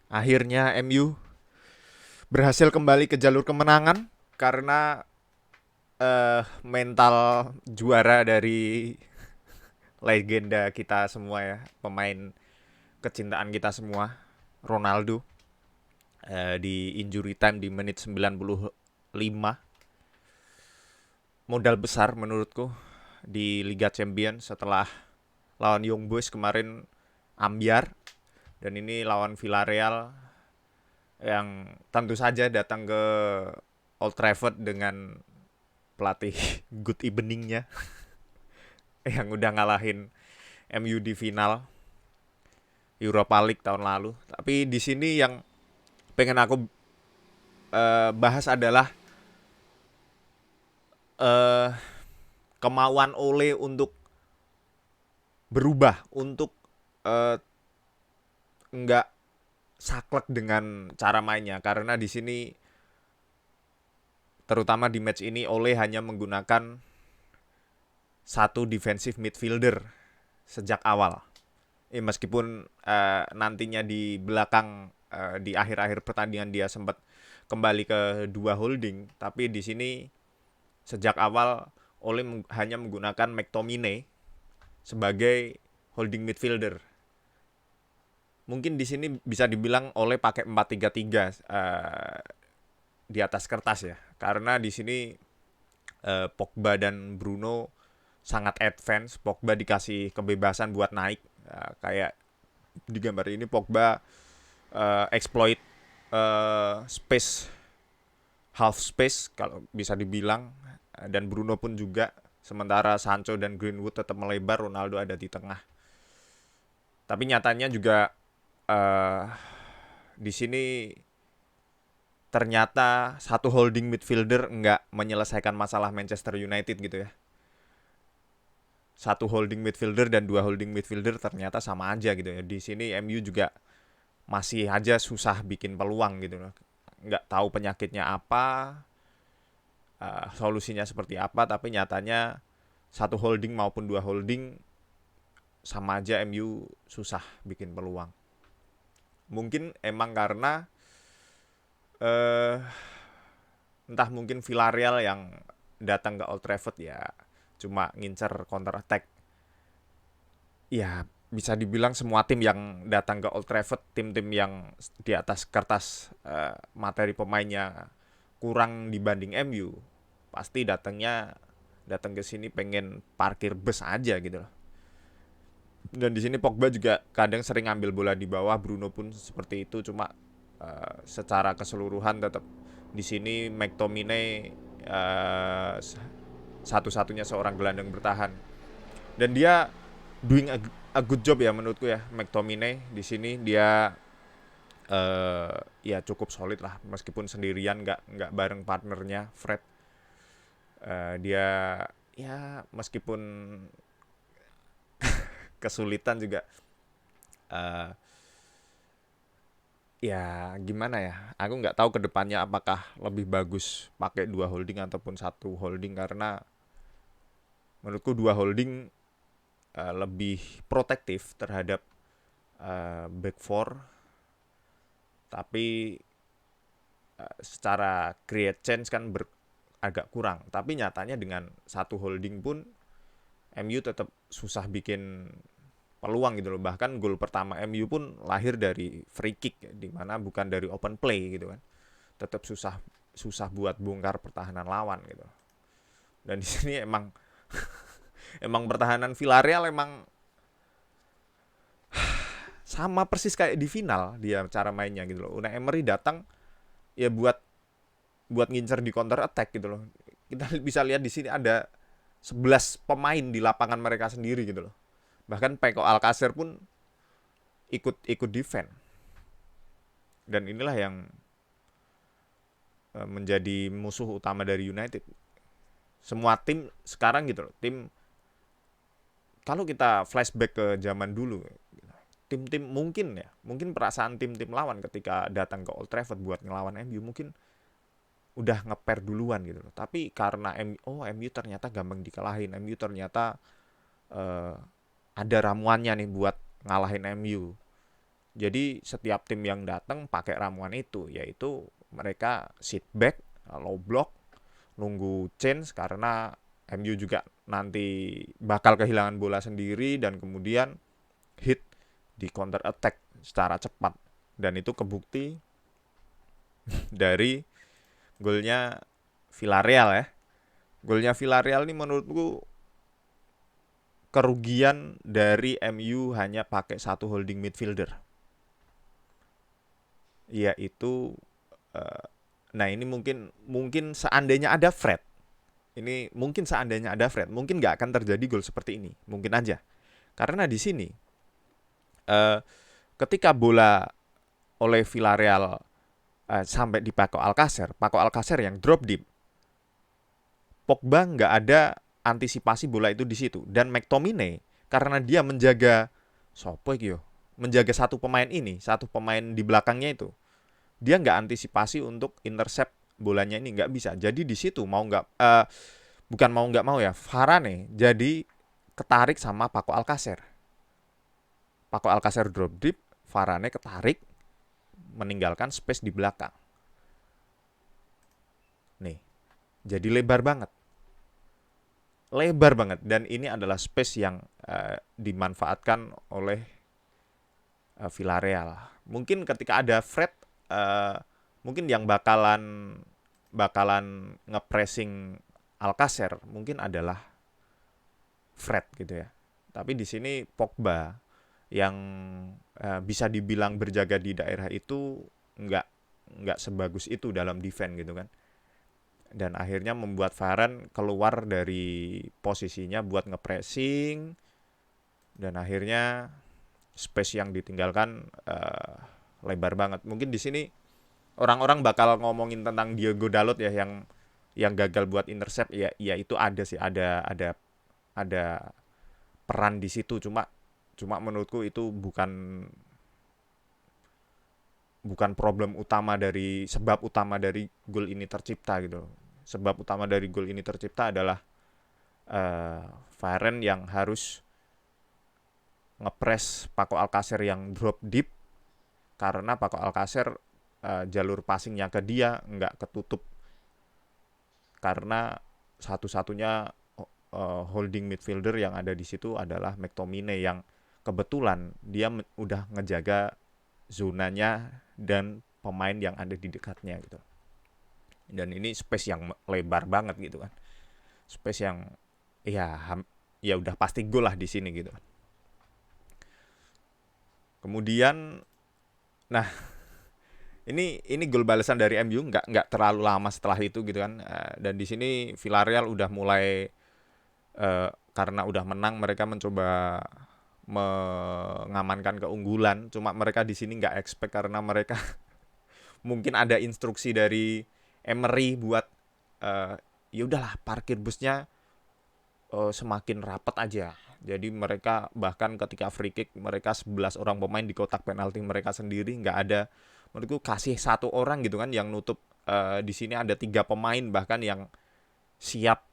Akhirnya MU berhasil kembali ke jalur kemenangan karena mental juara dari legenda kita semua ya, pemain kecintaan kita semua, Ronaldo, di injury time di menit 95. Modal besar menurutku di Liga Champions setelah lawan Young Boys kemarin ambiar, dan ini lawan Villarreal yang tentu saja datang ke Old Trafford dengan pelatih good eveningnya yang udah ngalahin MU di final Europa League tahun lalu. Tapi di sini yang pengen aku bahas adalah eh, kemauan Ole untuk berubah, untuk eh, nggak saklek dengan cara mainnya, karena di sini terutama di match ini Ole hanya menggunakan satu defensive midfielder sejak awal. Meskipun nantinya di belakang di akhir-akhir pertandingan dia sempat kembali ke dua holding, tapi di sini sejak awal Ole hanya menggunakan McTominay sebagai holding midfielder. Mungkin di sini bisa dibilang Ole pakai 4-3-3 di atas kertas ya. Karena di sini Pogba dan Bruno sangat advance. Pogba dikasih kebebasan buat naik. Kayak di gambar ini Pogba exploit space, half space kalau bisa dibilang, dan Bruno pun juga. Sementara Sancho dan Greenwood tetap melebar, Ronaldo ada di tengah. Tapi nyatanya juga uh, di sini ternyata satu holding midfielder nggak menyelesaikan masalah Manchester United gitu ya. Satu holding midfielder dan dua holding midfielder ternyata sama aja gitu ya. Di sini MU juga masih aja susah bikin peluang gitu loh. Nggak tahu penyakitnya apa, solusinya seperti apa, tapi nyatanya satu holding maupun dua holding sama aja MU susah bikin peluang. Mungkin emang karena eh entah mungkin Villarreal yang datang ke Old Trafford ya cuma ngincer counter attack. Ya bisa dibilang semua tim yang datang ke Old Trafford, tim-tim yang di atas kertas materi pemainnya kurang dibanding MU, pasti datang ke sini pengen parkir bus aja gitu loh. Dan di sini Pogba juga kadang sering ngambil bola di bawah, Bruno pun seperti itu, cuma secara keseluruhan tetap di sini McTominay satu-satunya seorang gelandang bertahan, dan dia doing a good job ya menurutku ya. McTominay di sini dia ya cukup solid lah, meskipun sendirian, nggak bareng partnernya Fred. Dia ya meskipun kesulitan juga, eh, ya gimana ya, aku nggak tahu kedepannya apakah lebih bagus pakai dua holding ataupun satu holding, karena menurutku dua holding lebih protektif terhadap back four, tapi secara create chance kan agak kurang. Tapi nyatanya dengan satu holding pun MU tetap susah bikin peluang gitu loh. Bahkan gol pertama MU pun lahir dari free kick ya, di mana bukan dari open play gitu kan. Tetap susah susah buat bongkar pertahanan lawan gitu. Dan di sini emang emang pertahanan Villarreal emang sama persis kayak di final dia cara mainnya gitu loh. Unai Emery datang ya buat buat ngincer di counter attack gitu loh. Kita bisa lihat di sini ada 11 pemain di lapangan mereka sendiri gitu loh. Bahkan Peko Alcacer pun ikut ikut defend. Dan inilah yang menjadi musuh utama dari United. Semua tim sekarang gitu loh. Tim kalau kita flashback ke zaman dulu, tim-tim mungkin ya, mungkin perasaan tim-tim lawan ketika datang ke Old Trafford buat ngelawan MU mungkin udah ngeper duluan gitu loh. Tapi karena MU ternyata gampang dikalahin, MU ternyata eh, ada ramuannya nih buat ngalahin MU. Jadi setiap tim yang datang pakai ramuan itu, yaitu mereka sit back, low block, nunggu change karena MU juga nanti bakal kehilangan bola sendiri dan kemudian hit di counter attack secara cepat. Dan itu kebukti dari golnya Villarreal ya. Golnya Villarreal ini menurutku kerugian dari MU hanya pakai satu holding midfielder, yaitu eh, nah ini mungkin mungkin seandainya ada Fred, ini mungkin seandainya ada Fred mungkin nggak akan terjadi gol seperti ini, mungkin aja karena di sini eh, ketika bola oleh Villarreal sampai di Paco Alcacer yang drop deep, Pogba nggak ada antisipasi bola itu di situ, dan McTominay karena dia menjaga sopo iki yo, menjaga satu pemain di belakangnya itu, dia nggak antisipasi untuk intercept bolanya, ini nggak bisa. Jadi di situ mau nggak bukan mau nggak mau ya, Varane jadi ketarik sama Paco Alcacer. Paco Alcacer drop deep, Varane ketarik meninggalkan space di belakang. Nih, jadi lebar banget. Lebar banget, dan ini adalah space yang dimanfaatkan oleh Villarreal. Mungkin ketika ada Fred, uh, mungkin yang bakalan ngepressing Alcacer mungkin adalah Fred gitu ya. Tapi di sini Pogba yang bisa dibilang berjaga di daerah itu nggak nggak sebagus itu dalam defense gitu kan. Dan akhirnya membuat Varane keluar dari posisinya buat ngepressing, dan akhirnya space yang ditinggalkan lebar banget. Mungkin di sini orang-orang bakal ngomongin tentang Diogo Dalot ya, yang gagal buat intercept, ya ya itu ada sih, ada peran di situ, cuma cuma menurutku itu bukan bukan problem utama dari sebab utama dari gol ini tercipta gitu. Sebab utama dari gol ini tercipta adalah Varane yang harus ngepres Paco Alcacer yang drop deep, karena Paco Alcacer jalur passingnya ke dia nggak ketutup karena satu-satunya holding midfielder yang ada di situ adalah McTominay yang kebetulan dia udah ngejaga zonanya dan pemain yang ada di dekatnya gitu. Dan ini space yang lebar banget gitu kan. Space yang ya ya udah pasti gol lah di sini gitu. Kemudian nah ini gol balasan dari MU nggak terlalu lama setelah itu gitu kan. Dan di sini Villarreal udah mulai karena udah menang mereka mencoba mengamankan keunggulan. Cuma mereka di sini nggak expect karena mereka mungkin ada instruksi dari Emery buat ya udahlah parkir busnya semakin rapat aja. Jadi mereka bahkan ketika free kick mereka 11 orang pemain di kotak penalti mereka sendiri, nggak ada, menurutku kasih satu orang gitu kan yang nutup. Di sini ada 3 pemain bahkan yang siap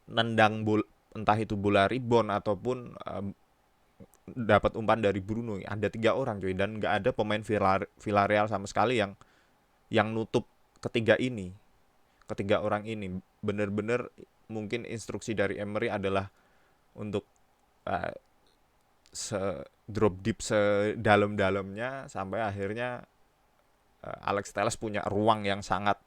nendang entah itu bola rebound ataupun dapat umpan dari Bruno. Ada 3 orang cuy, dan nggak ada pemain Villarreal sama sekali yang nutup ketiga orang ini. Bener-bener mungkin instruksi dari Emery adalah untuk uh, drop deep sedalam-dalamnya sampai akhirnya Alex Telles punya ruang yang sangat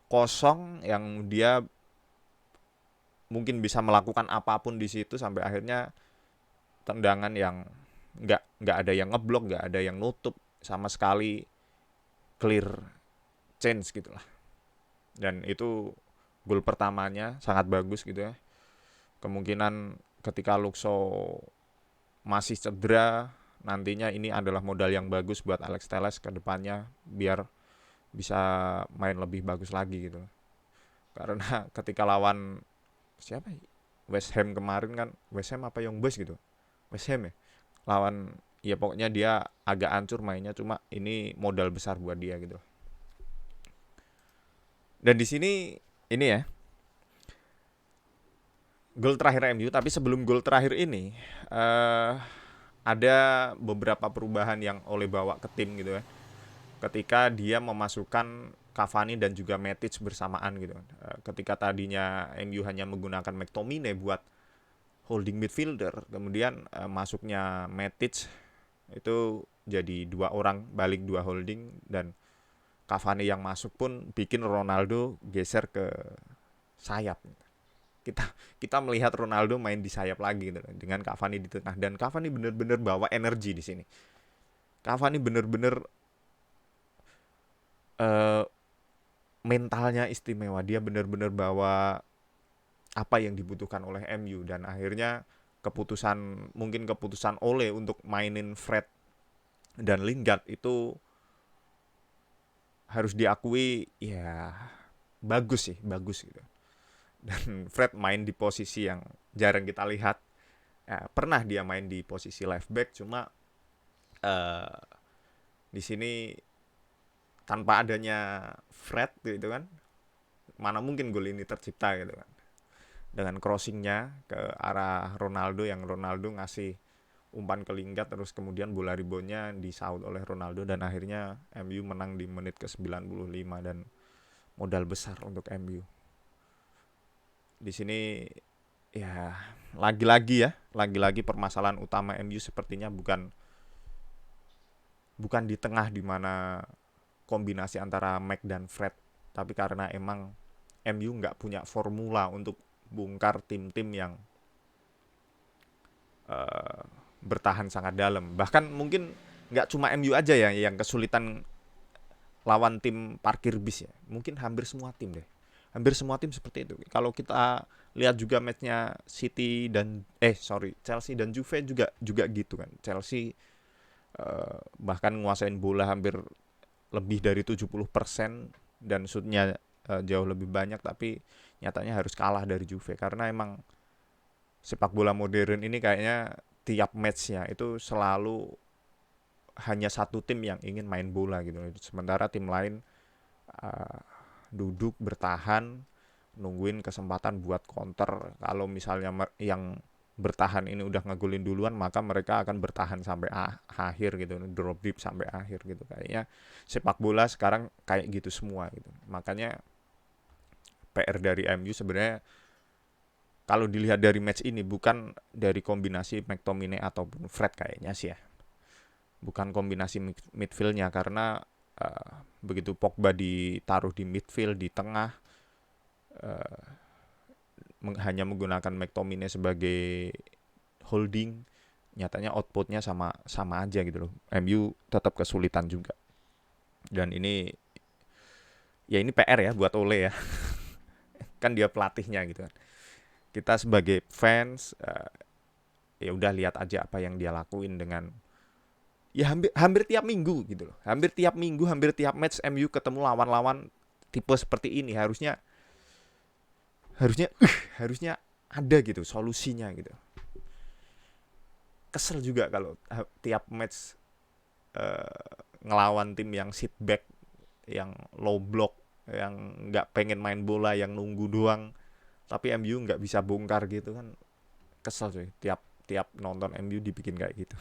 kosong yang dia mungkin bisa melakukan apapun di situ, sampai akhirnya tendangan yang nggak ada yang ngeblok, nggak ada yang nutup sama sekali, clear chance gitulah. Dan itu gol pertamanya sangat bagus gitu ya. Kemungkinan ketika Luxo masih cedera nantinya ini adalah modal yang bagus buat Alex Telles ke depannya biar bisa main lebih bagus lagi gitu. Karena ketika lawan siapa ya? West Ham kemarin kan, West Ham apa Young Boys gitu, West Ham ya, lawan ya pokoknya dia agak hancur mainnya, cuma ini modal besar buat dia gitu. Dan di sini ini ya gol terakhir MU, tapi sebelum gol terakhir ini ada beberapa perubahan yang Ole bawa ke tim gitu ya. Ketika dia memasukkan Cavani dan juga Matic bersamaan gitu. Ketika tadinya MU hanya menggunakan McTominay buat holding midfielder, kemudian masuknya Matic itu jadi dua orang balik dua holding, dan Cavani yang masuk pun bikin Ronaldo geser ke sayap. Kita kita melihat Ronaldo main di sayap lagi gitu dengan Cavani di tengah, dan Cavani bener-bener bawa energi di sini. Cavani bener-bener uh, mentalnya istimewa. Dia bener-bener bawa apa yang dibutuhkan oleh MU, dan akhirnya mungkin keputusan Ole untuk mainin Fred dan Lingard itu harus diakui ya, bagus sih, bagus gitu. Dan Fred main di posisi yang jarang kita lihat. Ya, pernah dia main di posisi left back, cuma uh, di sini tanpa adanya Fred gitu kan, mana mungkin gol ini tercipta gitu kan. Dengan crossingnya ke arah Ronaldo, yang Ronaldo ngasih umpan ke Lingard, terus kemudian bola reboundnya disaut oleh Ronaldo, dan akhirnya MU menang di menit ke 95, dan modal besar untuk MU. Di sini ya lagi-lagi permasalahan utama MU sepertinya bukan di tengah di mana kombinasi antara Mac dan Fred, tapi karena emang MU nggak punya formula untuk bongkar tim-tim yang uh, bertahan sangat dalam. Bahkan mungkin nggak cuma MU aja ya yang kesulitan lawan tim parkir bis ya. Mungkin hampir semua tim deh. Hampir semua tim seperti itu. Kalau kita lihat juga matchnya Chelsea dan Juve juga gitu kan. Chelsea bahkan nguasain bola hampir lebih dari 70% dan shootnya jauh lebih banyak, tapi nyatanya harus kalah dari Juve karena emang sepak bola modern ini kayaknya tiap matchnya itu selalu hanya satu tim yang ingin main bola gitu. Sementara tim lain uh, duduk bertahan nungguin kesempatan buat counter. Kalau misalnya yang bertahan ini udah ngegolin duluan, maka mereka akan bertahan sampai akhir gitu, drop deep sampai akhir gitu. Kayaknya sepak bola sekarang kayak gitu semua gitu. Makanya PR dari MU sebenarnya kalau dilihat dari match ini bukan dari kombinasi McTominay ataupun Fred kayaknya sih ya. Bukan kombinasi midfieldnya, karena begitu Pogba ditaruh di midfield di tengah, uh, hanya menggunakan McTominay sebagai holding, nyatanya outputnya sama aja gitu loh. MU tetap kesulitan juga. Dan ini PR ya buat Ole ya. Kan dia pelatihnya gitu kan. Kita sebagai fans ya udah lihat aja apa yang dia lakuin dengan ya hampir tiap minggu gitu loh. Hampir tiap minggu, hampir tiap match MU ketemu lawan-lawan tipe seperti ini. Harusnya ada gitu solusinya gitu. Kesel juga kalau tiap match ngelawan tim yang sit back, yang low block, yang nggak pengen main bola, yang nunggu doang, tapi MU nggak bisa bongkar gitu kan. Kesel cuy, tiap nonton MU dibikin kayak gitu.